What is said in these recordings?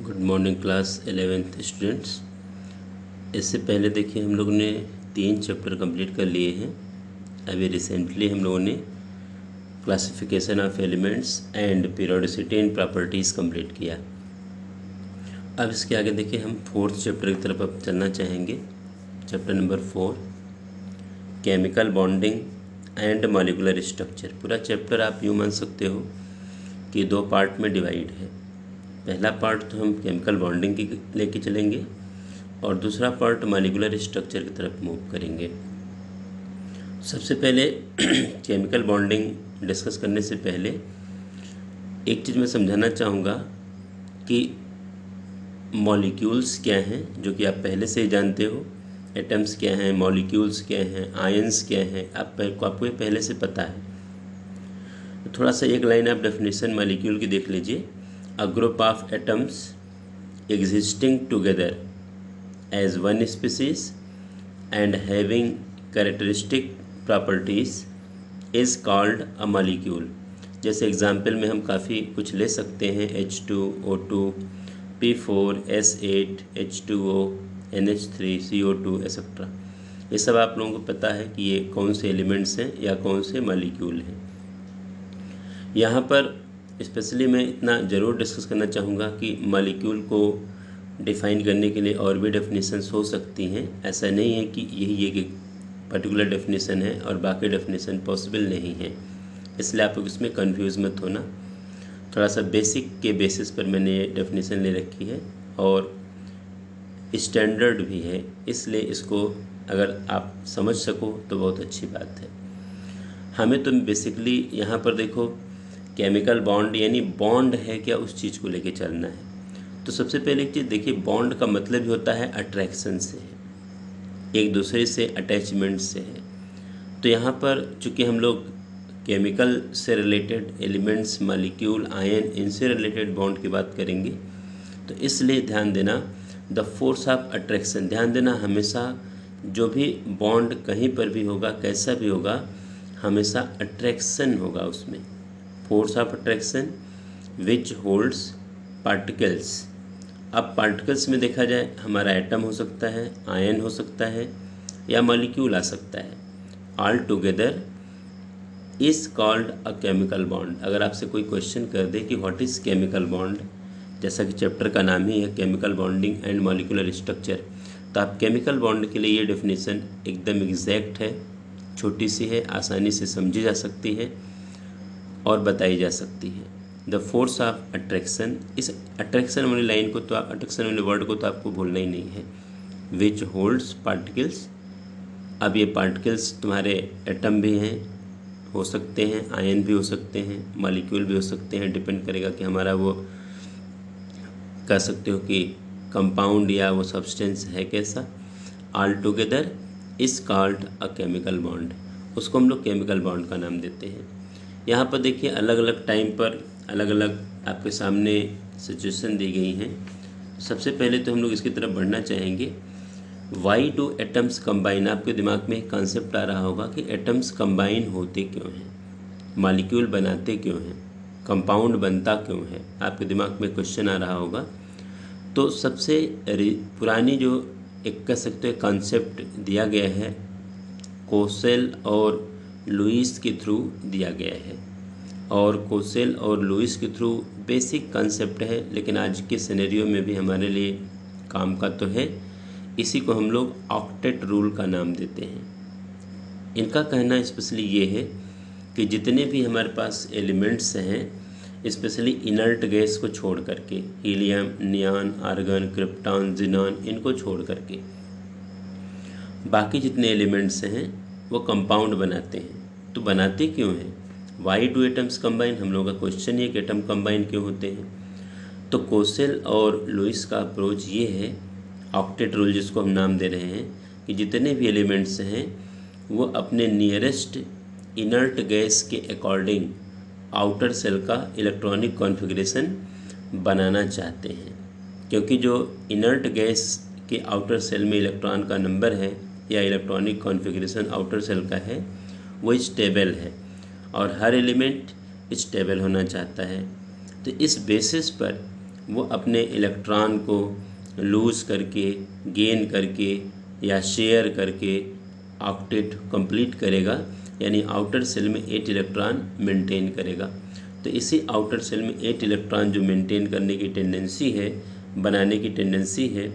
Good morning class 11th students. इससे पहले देखिए हम लोगों ने 3 चैप्टर कंप्लीट कर लिए हैं। अभी रिसेंटली हम लोगों ने classification of elements and periodicity and properties complete किया। अब इसके आगे देखिए हम 4th चैप्टर की तरफ अब चलना चाहेंगे। Chapter number 4 chemical bonding and molecular structure. पूरा चैप्टर आप यूँ मान सकते हो कि 2 पार्ट में डिवाइड है। पहला पार्ट तो हम केमिकल बॉन्डिंग की लेके चलेंगे और दूसरा पार्ट मॉलिक्यूलर स्ट्रक्चर की तरफ मूव करेंगे। सबसे पहले केमिकल बॉन्डिंग डिस्कस करने से पहले एक चीज़ मैं समझाना चाहूँगा कि मॉलिक्यूल्स क्या हैं, जो कि आप पहले से ही जानते हो। एटम्स क्या हैं, मॉलिक्यूल्स क्या हैं, आयंस क्या हैं, आपको ये पहले से पता है। तो थोड़ा सा एक लाइन आप डेफिनेशन मॉलिक्यूल की देख लीजिए। A group of atoms existing together as one species and having characteristic properties is called a molecule। जैसे एग्जाम्पल में हम काफ़ी कुछ ले सकते हैं, H2O2, P4, S8, H2O, NH3, CO2 etcetera. ये सब आप लोगों को पता है कि ये कौन से एलिमेंट्स हैं या कौन से मॉलिक्यूल हैं। यहाँ पर स्पेशली मैं इतना ज़रूर डिस्कस करना चाहूँगा कि मॉलिक्यूल को डिफ़ाइन करने के लिए और भी डेफिनेशंस हो सकती हैं। ऐसा नहीं है कि यही एक पर्टिकुलर डेफिनेशन है और बाकी डेफिनेशन पॉसिबल नहीं है, इसलिए आप लोग इसमें कंफ्यूज मत होना। थोड़ा सा बेसिक के बेसिस पर मैंने ये डेफिनेशन ले रखी है और स्टैंडर्ड भी है, इसलिए इसको अगर आप समझ सको तो बहुत अच्छी बात है। हमें तो बेसिकली यहाँ पर देखो केमिकल बॉन्ड यानी बॉन्ड है क्या, उस चीज़ को लेके चलना है। तो सबसे पहले एक चीज़ देखिए, बॉन्ड का मतलब ही होता है अट्रैक्शन से है, एक दूसरे से अटैचमेंट से है। तो यहाँ पर चूँकि हम लोग केमिकल से रिलेटेड एलिमेंट्स, मॉलिक्यूल, आयन, इनसे रिलेटेड बॉन्ड की बात करेंगे, तो इसलिए ध्यान देना द फोर्स ऑफ अट्रैक्शन। ध्यान देना हमेशा जो भी बॉन्ड कहीं पर भी होगा, कैसा भी होगा, हमेशा अट्रैक्शन होगा उसमें। Force of attraction which holds particles. अब पार्टिकल्स में देखा जाए हमारा एटम हो सकता है, आयन हो सकता है या मॉलिक्यूल आ सकता है। All together is called a chemical bond. अगर आपसे कोई क्वेश्चन कर दे कि व्हाट इज़ केमिकल बॉन्ड, जैसा कि चैप्टर का नाम ही है chemical bonding and molecular structure, तो आप केमिकल बॉन्ड के लिए ये डेफिनेशन एकदम एग्जैक्ट है, छोटी सी है, आसानी से समझी जा सकती है और बताई जा सकती है। द फोर्स ऑफ अट्रैक्शन, इस अट्रैक्शन वाली लाइन को तो अट्रैक्शन वाले वर्ड को तो आपको भूलना ही नहीं है। विच होल्ड्स पार्टिकल्स। अब ये पार्टिकल्स तुम्हारे एटम भी हैं, हो सकते हैं, आयन भी हो सकते हैं, मॉलिक्यूल भी हो सकते हैं। डिपेंड करेगा कि हमारा वो कह सकते हो कि कंपाउंड या वो सब्सटेंस है कैसा। All together is called a chemical bond, उसको हम लोग केमिकल बॉन्ड का नाम देते हैं। यहाँ पर देखिए अलग अलग टाइम पर अलग अलग आपके सामने सिचुएशन दी गई हैं। सबसे पहले तो हम लोग इसकी तरफ बढ़ना चाहेंगे। Why do atoms combine. आपके दिमाग में एक कॉन्सेप्ट आ रहा होगा कि एटम्स कंबाइन होते क्यों हैं, मॉलिक्यूल बनाते क्यों हैं, कंपाउंड बनता क्यों है, आपके दिमाग में क्वेश्चन आ रहा होगा। तो सबसे पुरानी जो एक कह सकते हैं कॉन्सेप्ट दिया गया है, कोसेल और लुईस के थ्रू दिया गया है। और कोसेल और लुईस के थ्रू बेसिक कंसेप्ट है, लेकिन आज के सिनेरियो में भी हमारे लिए काम का तो है। इसी को हम लोग ऑक्टेट रूल का नाम देते हैं। इनका कहना स्पेशली ये है कि जितने भी हमारे पास एलिमेंट्स हैं, स्पेशली इनर्ट गैस को छोड़ करके, helium, neon, argon, krypton, xenon, इनको छोड़ करके बाकी जितने एलिमेंट्स हैं वो कंपाउंड बनाते हैं। तो बनाते क्यों हैं, वाई डू एटम्स कंबाइन, हम लोगों का क्वेश्चन ये कि एटम कंबाइन क्यों होते हैं। तो कोसेल और लुईस का अप्रोच ये है, ऑक्टेट रूल जिसको हम नाम दे रहे हैं, कि जितने भी एलिमेंट्स हैं वो अपने नियरेस्ट इनर्ट गैस के अकॉर्डिंग आउटर सेल का इलेक्ट्रॉनिक कॉन्फ़िगरेशन बनाना चाहते हैं। क्योंकि जो इनर्ट गैस के आउटर सेल में इलेक्ट्रॉन का नंबर है या इलेक्ट्रॉनिक कॉन्फ़िगरेशन आउटर सेल का है, वो स्टेबल है और हर एलिमेंट स्टेबल होना चाहता है। तो इस बेसिस पर वो अपने इलेक्ट्रॉन को लूज़ करके, गेन करके या शेयर करके ऑक्टेट कंप्लीट करेगा, यानी आउटर सेल में 8 इलेक्ट्रॉन मेंटेन करेगा। तो इसी आउटर सेल में 8 इलेक्ट्रॉन जो मेंटेन करने की टेंडेंसी है, बनाने की टेंडेंसी है,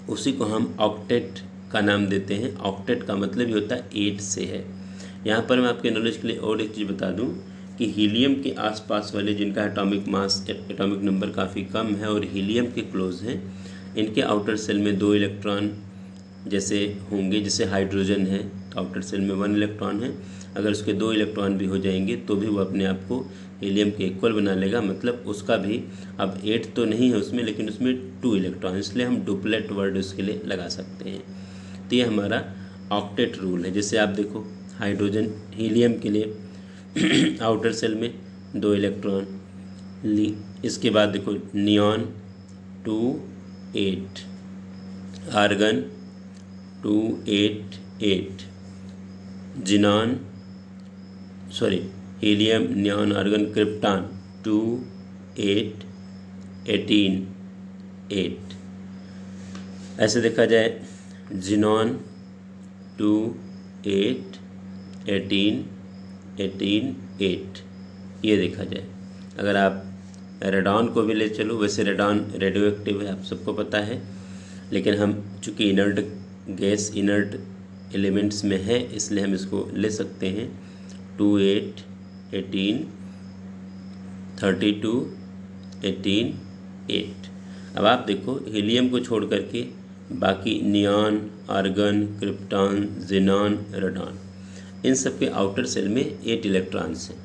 उसी को हम ऑक्टेट का नाम देते हैं। ऑक्टेट का मतलब ये होता है 8 से है। यहाँ पर मैं आपके नॉलेज के लिए और एक चीज़ बता दूँ कि हीलियम के आसपास वाले जिनका एटॉमिक मास, एटॉमिक नंबर काफ़ी कम है और हीलियम के क्लोज हैं, इनके आउटर सेल में 2 इलेक्ट्रॉन जैसे होंगे, जैसे हाइड्रोजन है तो आउटर सेल में 1 इलेक्ट्रॉन है, अगर उसके 2 इलेक्ट्रॉन भी हो जाएंगे तो भी वो अपने आप को हीलियम के इक्वल बना लेगा। मतलब उसका भी अब 8 तो नहीं है उसमें, लेकिन उसमें 2 इलेक्ट्रॉन, इसलिए हम डुप्लेट वर्ड उसके लिए लगा सकते हैं। तो ये हमारा ऑक्टेट रूल है। जैसे आप देखो हाइड्रोजन, हीलियम के लिए आउटर सेल में 2 इलेक्ट्रॉन, इसके बाद देखो neon 2 8, argon 2 8 8, xenon helium neon argon krypton 2 8 18 8। ऐसे देखा जाए जिनॉन 2 8 18 18 8, ये देखा जाए। अगर आप रेडॉन को भी ले चलो, वैसे रेडॉन रेडियो एक्टिव है, आप सबको पता है, लेकिन हम चूँकि इनर्ट गैस, इनर्ट एलिमेंट्स में है, इसलिए हम इसको ले सकते हैं। 2 8 18 32 18 8। अब आप देखो हीलियम को छोड़ करके बाकी neon, argon, krypton, xenon, radon, इन सब के आउटर सेल में 8 इलेक्ट्रॉन्स हैं।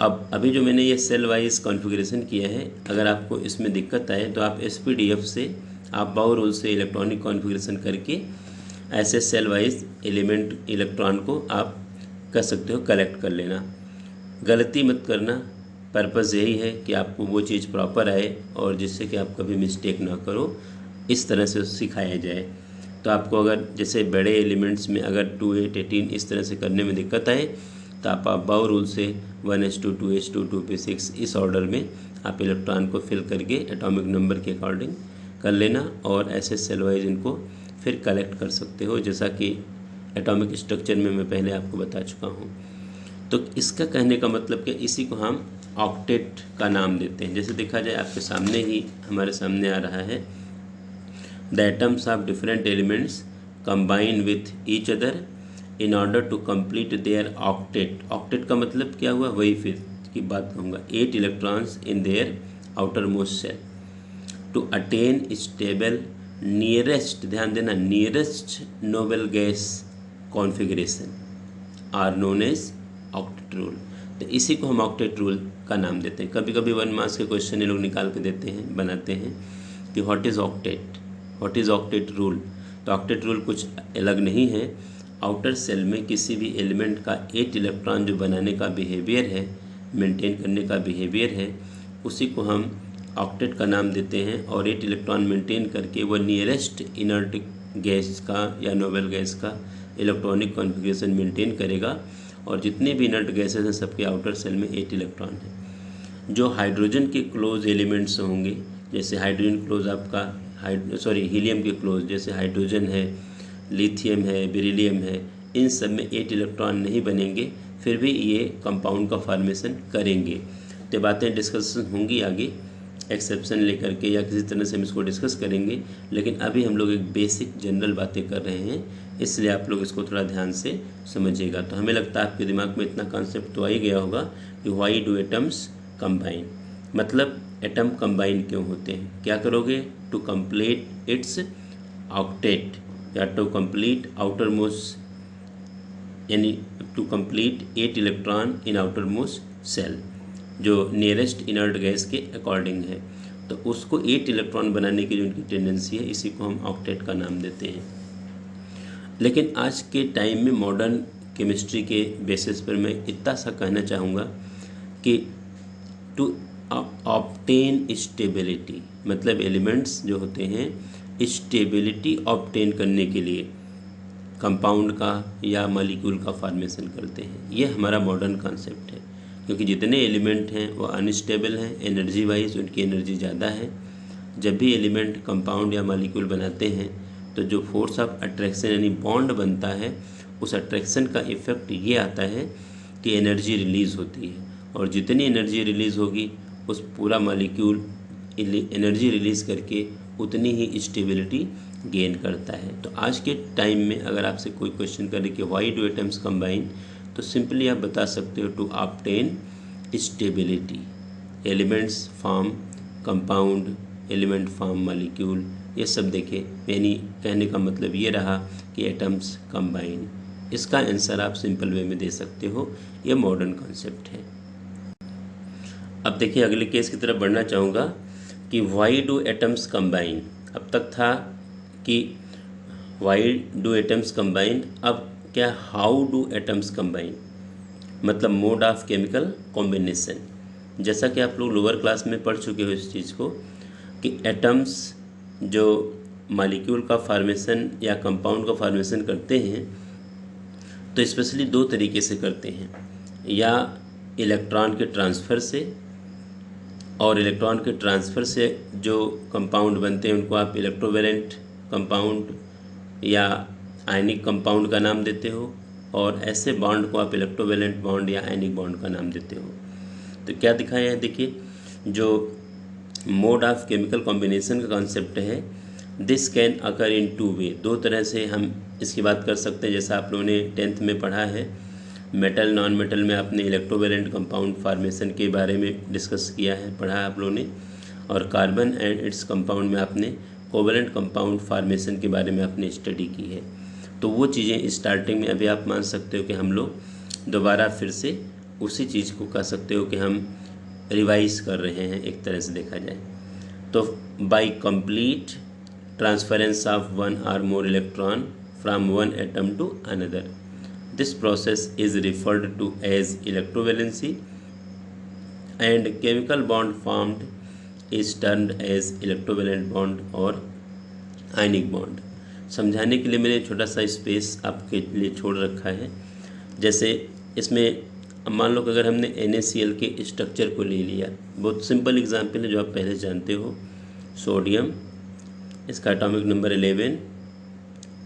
अब अभी जो मैंने ये सेल वाइज कॉन्फ़िगरेशन किया है, अगर आपको इसमें दिक्कत आए तो आप SPDF से, आप बाउ रूल से इलेक्ट्रॉनिक कॉन्फ़िगरेशन करके ऐसे सेल वाइज एलिमेंट इलेक्ट्रॉन को आप कर सकते हो, कलेक्ट कर लेना। गलती मत करना, पर्पज़ यही है कि आपको वो चीज़ प्रॉपर आए और जिससे कि आप कभी मिस्टेक ना करो, इस तरह से सिखाया जाए। तो आपको अगर जैसे बड़े एलिमेंट्स में अगर 2 8 18 इस तरह से करने में दिक्कत आए तो आप बाउ रूल से 1s2 2s2 2p6 इस ऑर्डर में आप इलेक्ट्रॉन को फिल करके एटॉमिक नंबर के अकॉर्डिंग कर लेना और ऐसे सेल वाइज इनको फिर कलेक्ट कर सकते हो, जैसा कि एटॉमिक स्ट्रक्चर में मैं पहले आपको बता चुका हूँ। तो इसका कहने का मतलब कि इसी को हम ऑक्टेट का नाम देते हैं। जैसे देखा जाए आपके सामने ही, हमारे सामने आ रहा है, the atoms of different elements combine with each other in order to complete their octet. Octet का मतलब क्या हुआ, वही फिर की बात कहूँगा, 8 electrons in their outer most shell to attain stable nearest, ध्यान देना, nearest noble gas configuration are known as octet rule. तो इसी को हम ऑक्टेट रूल का नाम देते हैं। कभी कभी 1 मार्क्स के क्वेश्चन ये लोग निकाल के देते हैं, बनाते हैं कि what is octet, what is octet rule. तो ऑक्टेट रूल कुछ अलग नहीं है, आउटर सेल में किसी भी एलिमेंट का 8 इलेक्ट्रॉन जो बनाने का बिहेवियर है, मेंटेन करने का बिहेवियर है, उसी को हम ऑक्टेट का नाम देते हैं। और 8 इलेक्ट्रॉन मेंटेन करके वो नियरेस्ट इनर्ट गैस का या नोबल गैस का इलेक्ट्रॉनिक कॉन्फ़िगरेशन मेंटेन करेगा। और जितने भी इनर्ट गैसेस हैं सबके आउटर सेल में 8 इलेक्ट्रॉन हैं। जो हाइड्रोजन के क्लोज एलिमेंट्स होंगे, जैसे हाइड्रोजन क्लोज आपका हीलियम के क्लोज, जैसे हाइड्रोजन है, लिथियम है, बेरिलियम है, इन सब में 8 इलेक्ट्रॉन नहीं बनेंगे, फिर भी ये कंपाउंड का फॉर्मेशन करेंगे। तो बातें डिस्कशन होंगी आगे, एक्सेप्शन लेकर के या किसी तरह से हम इसको डिस्कस करेंगे, लेकिन अभी हम लोग एक बेसिक जनरल बातें कर रहे हैं, इसलिए आप लोग इसको थोड़ा ध्यान से समझिएगा। तो हमें लगता है आपके दिमाग में इतना कॉन्सेप्ट तो आ ही गया होगा कि व्हाई डू एटम्स कंबाइन, मतलब एटम कंबाइन क्यों होते हैं, क्या करोगे, टू कंप्लीट इट्स ऑक्टेट या टू कंप्लीट आउटर मोस्ट, यानी to complete 8 electron in outer most shell जो नियरेस्ट इनर्ट गैस के अकॉर्डिंग है। तो उसको 8 इलेक्ट्रॉन बनाने की जो उनकी टेंडेंसी है, इसी को हम ऑक्टेट का नाम देते हैं। लेकिन आज के टाइम में मॉडर्न केमिस्ट्री के बेसिस पर मैं इतना सा कहना चाहूँगा कि टू ऑब्टेन स्टेबिलिटी, मतलब एलिमेंट्स जो होते हैं स्टेबिलिटी ऑब्टेन करने के लिए कंपाउंड का या मॉलिक्यूल का फॉर्मेशन करते हैं। ये हमारा मॉडर्न कॉन्सेप्ट है। क्योंकि जितने एलिमेंट हैं वो अनस्टेबल हैं, एनर्जी वाइज उनकी एनर्जी ज़्यादा है। जब भी एलिमेंट कंपाउंड या मॉलिक्यूल बनाते हैं तो जो फोर्स ऑफ अट्रैक्शन यानी बॉन्ड बनता है, उस अट्रैक्शन का इफ़ेक्ट ये आता है कि एनर्जी रिलीज़ होती है, और जितनी एनर्जी रिलीज़ होगी उस पूरा मॉलिक्यूल एनर्जी रिलीज़ करके उतनी ही स्टेबिलिटी गेन करता है। तो आज के टाइम में अगर आपसे कोई क्वेश्चन करे कि व्हाई डू एटम्स कंबाइन, तो सिंपली आप बता सकते हो to obtain stability. Elements form compound, element form molecule, ये सब देखे, यानी कहने का मतलब ये रहा कि एटम्स कंबाइन। इसका आंसर आप सिंपल वे में दे सकते हो, ये मॉडर्न कॉन्सेप्ट है। अब देखिए अगले केस की तरफ बढ़ना चाहूँगा कि व्हाई डू एटम्स कंबाइन। अब तक था कि व्हाई डू एटम्स कंबाइन, अब क्या हाउ डू एटम्स कंबाइन, मतलब मोड ऑफ केमिकल कॉम्बिनेशन। जैसा कि आप लोग लोअर क्लास में पढ़ चुके हो इस चीज़ को कि एटम्स जो मॉलिक्यूल का फॉर्मेशन या कंपाउंड का फॉर्मेशन करते हैं तो स्पेशली दो तरीके से करते हैं, या इलेक्ट्रॉन के ट्रांसफ़र से, और इलेक्ट्रॉन के ट्रांसफ़र से जो कंपाउंड बनते हैं उनको आप इलेक्ट्रोवैलेंट कंपाउंड या आयनिक कंपाउंड का नाम देते हो, और ऐसे बॉन्ड को आप इलेक्ट्रोवैलेंट बॉन्ड या आयनिक बॉन्ड का नाम देते हो। तो क्या दिखाया है, देखिए जो मोड ऑफ केमिकल कॉम्बिनेशन का कॉन्सेप्ट है, this can occur in two way, दो तरह से हम इसकी बात कर सकते हैं। जैसा आप लोगों ने 10th में पढ़ा है, मेटल नॉन मेटल में आपने इलेक्ट्रोवैलेंट कंपाउंड फार्मेशन के बारे में डिस्कस किया है, पढ़ा है आप लोगों ने, और कार्बन एंड इट्स कंपाउंड में आपने कोवैलेंट कंपाउंड फार्मेशन के बारे में आपने स्टडी की है। तो वो चीज़ें स्टार्टिंग में अभी आप मान सकते हो कि हम लोग दोबारा फिर से उसी चीज़ को कह सकते हो कि हम रिवाइज कर रहे हैं एक तरह से देखा जाए तो। By complete transference of one और more electron from one atom to another, this process is referred to as electrovalency and chemical bond formed is termed as electrovalent bond और आयनिक बॉन्ड। समझाने के लिए मैंने छोटा सा स्पेस आपके लिए छोड़ रखा है। जैसे इसमें अब मान लो कि अगर हमने NaCl के स्ट्रक्चर को ले लिया, बहुत सिंपल एग्जांपल है जो आप पहले जानते हो। सोडियम, इसका एटॉमिक नंबर 11,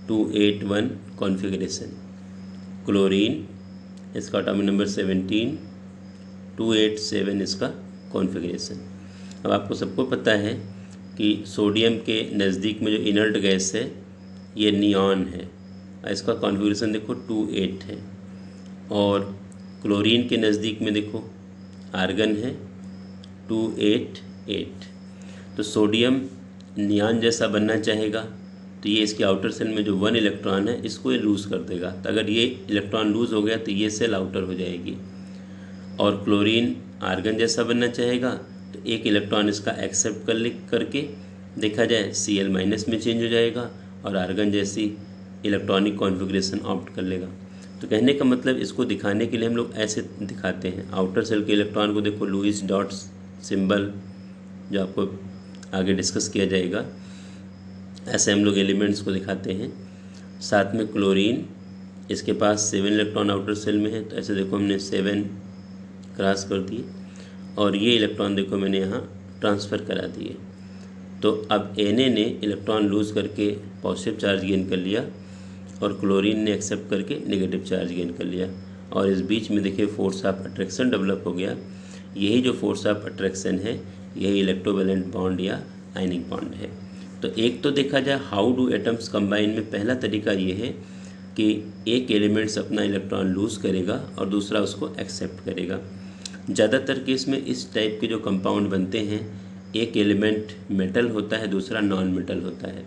281 कॉन्फ़िगरेशन। क्लोरीन, इसका एटॉमिक नंबर 17, 287 इसका कॉन्फ़िगरेशन। अब आपको सबको पता है कि सोडियम के नज़दीक में जो इनर्ट गैस है ये नियॉन है, इसका कॉन्फ़िगरेशन देखो 28 है, और क्लोरीन के नज़दीक में देखो आर्गन है 288। तो सोडियम नियॉन जैसा बनना चाहेगा तो ये इसके आउटर सेल में जो 1 इलेक्ट्रॉन है इसको ये लूज़ कर देगा। तो अगर ये इलेक्ट्रॉन लूज़ हो गया तो ये सेल आउटर हो जाएगी, और क्लोरीन आर्गन जैसा बनना चाहेगा तो एक इलेक्ट्रॉन इसका एक्सेप्ट करके देखा जाए Cl- में चेंज हो जाएगा, और आर्गन जैसी इलेक्ट्रॉनिक कॉन्फ़िगरेशन ऑप्ट कर लेगा। तो कहने का मतलब इसको दिखाने के लिए हम लोग ऐसे दिखाते हैं। आउटर सेल के इलेक्ट्रॉन को देखो लुईस डॉट सिंबल, जो आपको आगे डिस्कस किया जाएगा, ऐसे हम लोग एलिमेंट्स को दिखाते हैं। साथ में क्लोरीन, इसके पास 7 इलेक्ट्रॉन आउटर सेल में है, तो ऐसे देखो हमने 7 क्रॉस कर दिए, और ये इलेक्ट्रॉन देखो मैंने यहाँ ट्रांसफ़र करा दिए। तो अब Na ने इलेक्ट्रॉन लूज़ करके पॉजिटिव चार्ज गेन कर लिया, और क्लोरीन ने एक्सेप्ट करके नेगेटिव चार्ज गेन कर लिया, और इस बीच में देखिए फोर्स ऑफ अट्रैक्शन डेवलप हो गया। यही जो फोर्स ऑफ अट्रैक्शन है यही इलेक्ट्रोवैलेंट बॉन्ड या आयनिक बॉन्ड है। तो एक तो देखा जाए हाउ डू एटम्स कंबाइन में पहला तरीका ये है कि एक एलिमेंट्स अपना इलेक्ट्रॉन लूज़ करेगा और दूसरा उसको एक्सेप्ट करेगा। ज़्यादातर केस में इस टाइप के जो कंपाउंड बनते हैं, एक एलिमेंट मेटल होता है, दूसरा नॉन मेटल होता है,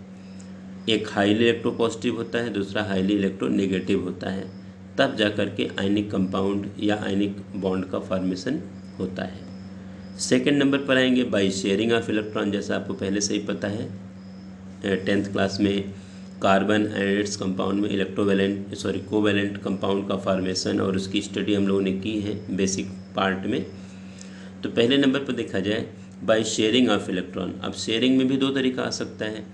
एक हाईली इलेक्ट्रोपॉजिटिव होता है, दूसरा हाईली इलेक्ट्रोनेगेटिव होता है, तब जा कर के आयनिक कंपाउंड या आयनिक बॉन्ड का फॉर्मेशन होता है। सेकंड नंबर पर आएंगे बाय शेयरिंग ऑफ इलेक्ट्रॉन। जैसा आपको पहले से ही पता है 10th क्लास में कार्बन एंड इट्स कंपाउंड में कोवैलेंट कंपाउंड का फॉर्मेशन और उसकी स्टडी हम लोगों ने की है बेसिक पार्ट में। तो पहले नंबर पर देखा जाए बाय शेयरिंग ऑफ इलेक्ट्रॉन। अब शेयरिंग में भी दो तरीका आ सकता है।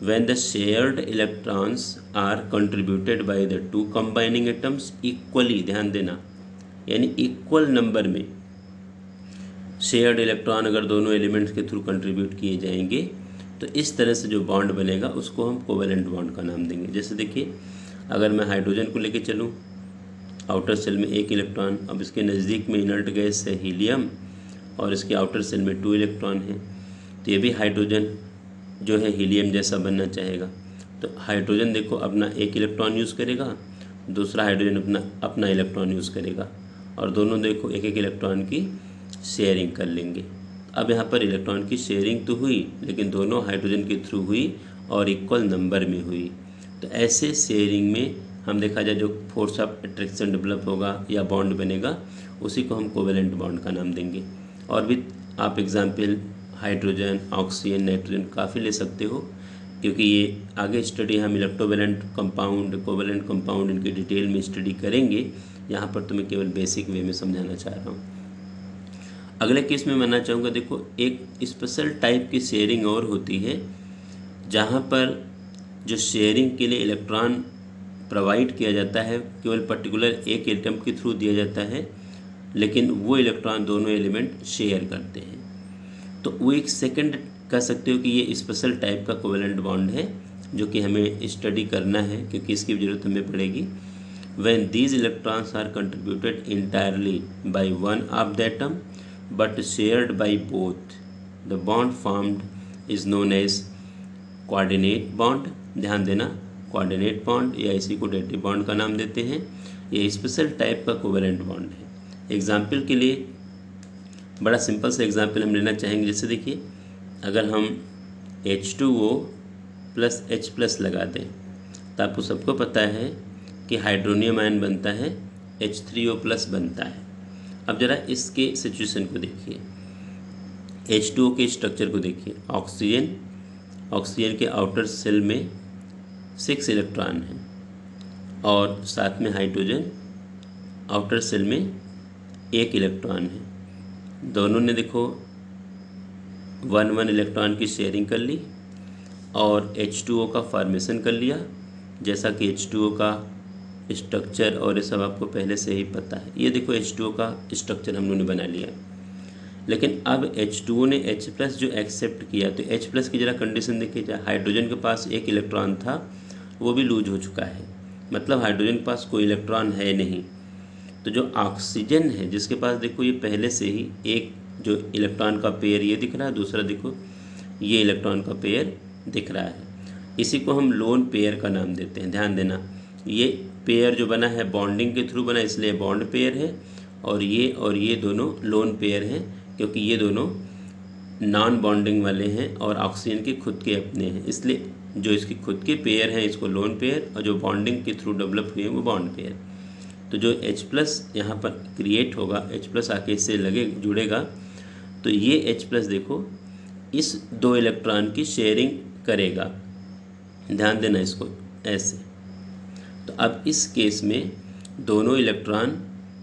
When the shared electrons are contributed by the two combining atoms equally, ध्यान देना, यानी इक्वल नंबर में शेयर्ड इलेक्ट्रॉन अगर दोनों एलिमेंट्स के थ्रू कंट्रीब्यूट किए जाएंगे तो इस तरह से जो बॉन्ड बनेगा उसको हम कोवेलेंट बॉन्ड का नाम देंगे। जैसे देखिए, अगर मैं हाइड्रोजन को लेके चलूँ, आउटर सेल में 1 इलेक्ट्रॉन, अब इसके नज़दीक में इनर्ट गैस है हीलियम और इसके आउटर सेल में 2 इलेक्ट्रॉन हैं, तो ये भी हाइड्रोजन जो है हीलियम जैसा बनना चाहेगा। तो हाइड्रोजन देखो अपना 1 इलेक्ट्रॉन यूज़ करेगा, दूसरा हाइड्रोजन अपना इलेक्ट्रॉन यूज़ करेगा और दोनों देखो 1-1 इलेक्ट्रॉन की शेयरिंग कर लेंगे। अब यहाँ पर इलेक्ट्रॉन की शेयरिंग तो हुई लेकिन दोनों हाइड्रोजन के थ्रू हुई और इक्वल नंबर में हुई। तो ऐसे शेयरिंग में हम देखा जाए जो फोर्स ऑफ अट्रैक्शन डेवलप होगा या बॉन्ड बनेगा उसी को हम कोवेलेंट बॉन्ड का नाम देंगे। और भी आप एग्जाम्पल हाइड्रोजन, ऑक्सीजन, नाइट्रोजन काफ़ी ले सकते हो, क्योंकि ये आगे स्टडी हम इलेक्ट्रोवेलेंट कंपाउंड, कोवेलेंट कंपाउंड इनकी डिटेल में स्टडी करेंगे। यहाँ पर तो मैं केवल बेसिक वे में समझाना चाह रहा हूँ। अगले केस में मानना चाहूँगा, देखो एक स्पेशल टाइप की शेयरिंग और होती है जहाँ पर जो शेयरिंग के लिए इलेक्ट्रॉन प्रोवाइड किया जाता है केवल पर्टिकुलर एक एटम के थ्रू दिया जाता है, लेकिन वो इलेक्ट्रॉन दोनों एलिमेंट शेयर करते हैं। तो वो एक सेकंड कह सकते हो कि ये स्पेशल टाइप का कोवेलेंट बॉन्ड है जो कि हमें स्टडी करना है, क्योंकि इसकी ज़रूरत हमें पड़ेगी। When these electrons are contributed entirely by one of the atom but shared by both, the bond formed is known as coordinate bond. ध्यान देना, कोऑर्डिनेट बॉन्ड या इसी को डेटिव बॉन्ड का नाम देते हैं। ये स्पेशल टाइप का कोवेलेंट बॉन्ड है। एग्जाम्पल के लिए बड़ा सिंपल सा एग्जाम्पल हम लेना चाहेंगे। जैसे देखिए, अगर हम H2O प्लस H प्लस लगा दें तो आपको सबको पता है कि हाइड्रोनियम आयन बनता है, H3O प्लस बनता है। अब ज़रा इसके सिचुएशन को देखिए, H2O के स्ट्रक्चर को देखिए। ऑक्सीजन के आउटर सेल में 6 इलेक्ट्रॉन हैं और साथ में हाइड्रोजन आउटर सेल में 1 इलेक्ट्रॉन है। दोनों ने देखो 1-1 इलेक्ट्रॉन की शेयरिंग कर ली और H2O का फॉर्मेशन कर लिया। जैसा कि H2O का स्ट्रक्चर और ये सब आपको पहले से ही पता है। ये देखो H2O का स्ट्रक्चर हम लोगों ने बना लिया, लेकिन अब H2O ने H प्लस जो एक्सेप्ट किया, तो H प्लस की ज़रा कंडीशन देखिए जाए। हाइड्रोजन के पास 1 इलेक्ट्रॉन था, वो भी लूज हो चुका है, मतलब हाइड्रोजन के पास कोई इलेक्ट्रॉन है नहीं। तो जो ऑक्सीजन है जिसके पास देखो ये पहले से ही एक जो इलेक्ट्रॉन का पेयर ये दिख रहा है, दूसरा देखो ये इलेक्ट्रॉन का पेयर दिख रहा है, इसी को हम लोन पेयर का नाम देते हैं। ध्यान देना, ये पेयर जो बना है बॉन्डिंग के थ्रू बना, इसलिए बॉन्ड पेयर है, और ये दोनों लोन पेयर हैं क्योंकि ये दोनों नॉन बॉन्डिंग वाले हैं और ऑक्सीजन के खुद के अपने हैं, इसलिए जो इसके खुद के पेयर हैं इसको लोन पेयर, और जो बॉन्डिंग के थ्रू डेवलप हुए हैं वो बॉन्ड पेयर। तो जो H प्लस यहाँ पर क्रिएट होगा, H प्लस आके इससे जुड़ेगा, तो ये H प्लस देखो इस 2 इलेक्ट्रॉन की शेयरिंग करेगा। ध्यान देना इसको ऐसे। तो अब इस केस में दोनों इलेक्ट्रॉन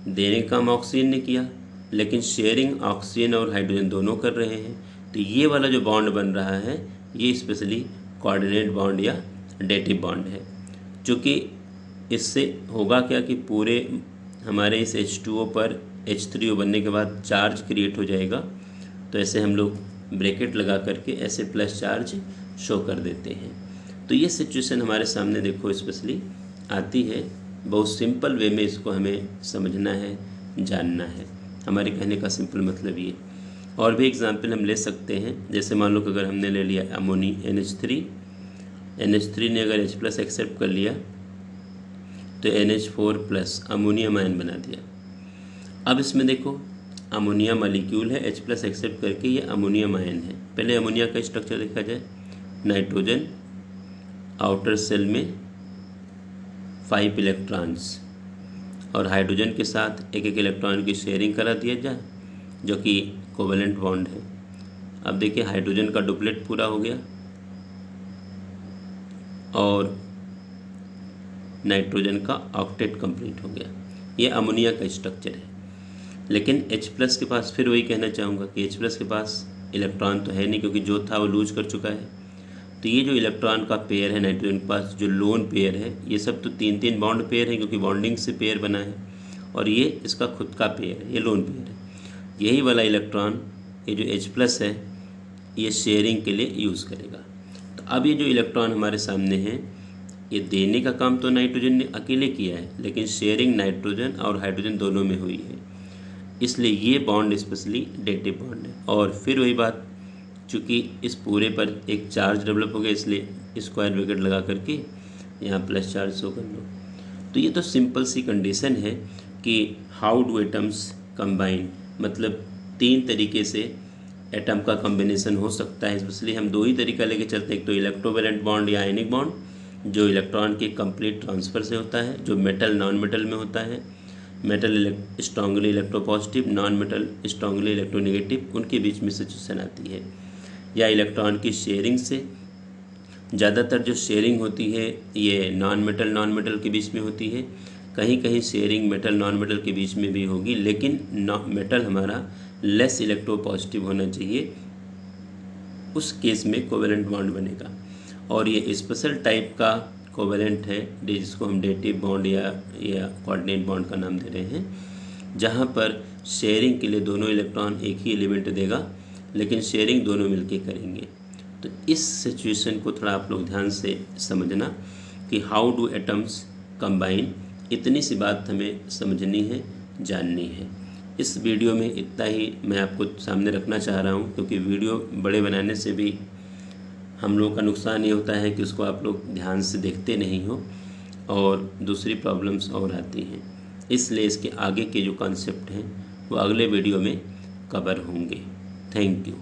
देने का काम ऑक्सीजन ने किया, लेकिन शेयरिंग ऑक्सीजन और हाइड्रोजन दोनों कर रहे हैं। तो ये वाला जो बॉन्ड बन रहा है ये स्पेशली कोऑर्डिनेट बॉन्ड या डेटिव बॉन्ड है, चूँकि इससे होगा क्या कि पूरे हमारे इस H2O पर H3O बनने के बाद चार्ज क्रिएट हो जाएगा। तो ऐसे हम लोग ब्रैकेट लगा करके ऐसे प्लस चार्ज शो कर देते हैं। तो ये सिचुएशन हमारे सामने देखो स्पेशली आती है। बहुत सिंपल वे में इसको हमें समझना है, जानना है। हमारे कहने का सिंपल मतलब ये। और भी एग्जांपल हम ले सकते हैं, जैसे मान लो कि अगर हमने ले लिया अमोनी NH3 ने अगर H प्लस एक्सेप्ट कर लिया तो NH4 प्लस अमोनियम आयन बना दिया। अब इसमें देखो अमोनिया मॉलिक्यूल है, H प्लस एक्सेप्ट करके ये अमोनियम आयन है। पहले अमोनिया का स्ट्रक्चर देखा जाए, नाइट्रोजन आउटर सेल में 5 इलेक्ट्रॉन्स और हाइड्रोजन के साथ 1-1 इलेक्ट्रॉन की शेयरिंग करा दिया जाए, जो कि कोवेलेंट बॉन्ड है। अब देखिए हाइड्रोजन का डुप्लेट पूरा हो गया और नाइट्रोजन का ऑक्टेट कंप्लीट हो गया। ये अमोनिया का स्ट्रक्चर है। लेकिन H प्लस के पास फिर वही कहना चाहूँगा कि H प्लस के पास इलेक्ट्रॉन तो है नहीं, क्योंकि जो था वो लूज कर चुका है। तो ये जो इलेक्ट्रॉन का पेयर है नाइट्रोजन के पास, जो लोन पेयर है, ये सब तो 3-3 बॉन्ड पेयर है क्योंकि बॉन्डिंग से पेयर बना है, और ये इसका खुद का पेयर है, ये लोन पेयर है। यही वाला इलेक्ट्रॉन, ये जो H+ है, ये शेयरिंग के लिए यूज़ करेगा। तो अब ये जो इलेक्ट्रॉन हमारे सामने हैं, ये देने का काम तो नाइट्रोजन ने अकेले किया है, लेकिन शेयरिंग नाइट्रोजन और हाइड्रोजन दोनों में हुई है, इसलिए ये बॉन्ड स्पेशली डेटिव बॉन्ड है। और फिर वही बात, चूँकि इस पूरे पर एक चार्ज डेवलप हो गया, इसलिए स्क्वायर ब्रैकेट लगा करके यहाँ प्लस चार्ज शो कर लो। तो ये तो सिंपल सी कंडीशन है कि हाउ डू एटम्स कंबाइन, मतलब 3 तरीके से एटम का कॉम्बिनेशन हो सकता है। इसलिए हम 2 ही तरीका लेके चलते हैं, एक तो इलेक्ट्रोवैलेंट बॉन्ड या आयनिक बॉन्ड जो इलेक्ट्रॉन के कंप्लीट ट्रांसफ़र से होता है, जो मेटल नॉन मेटल में होता है, metal strongly electropositive, non metal strongly electronegative, उनके बीच में सिचुएशन आती है। या इलेक्ट्रॉन की शेयरिंग से, ज़्यादातर जो शेयरिंग होती है ये नॉन मेटल के बीच में होती है, कहीं कहीं शेयरिंग मेटल नॉन मेटल के बीच में भी होगी, लेकिन मेटल हमारा लेस इलेक्ट्रोपॉजिटिव होना चाहिए, उस केस में कोवेलेंट बॉन्ड बनेगा। और ये स्पेशल टाइप का कोवेलेंट है जिसको हम डेटिव बॉन्ड या कोऑर्डिनेट बॉन्ड का नाम दे रहे हैं, जहाँ पर शेयरिंग के लिए दोनों इलेक्ट्रॉन एक ही एलिमेंट देगा, लेकिन शेयरिंग दोनों मिलके करेंगे। तो इस सिचुएशन को थोड़ा आप लोग ध्यान से समझना कि हाउ डू एटम्स कंबाइन, इतनी सी बात हमें समझनी है, जाननी है। इस वीडियो में इतना ही मैं आपको सामने रखना चाह रहा हूँ, क्योंकि वीडियो बड़े बनाने से भी हम लोगों का नुकसान ये होता है कि उसको आप लोग ध्यान से देखते नहीं हो और दूसरी प्रॉब्लम्स और आती हैं। इसलिए इसके आगे के जो कॉन्सेप्ट हैं वो अगले वीडियो में कवर होंगे। Thank you.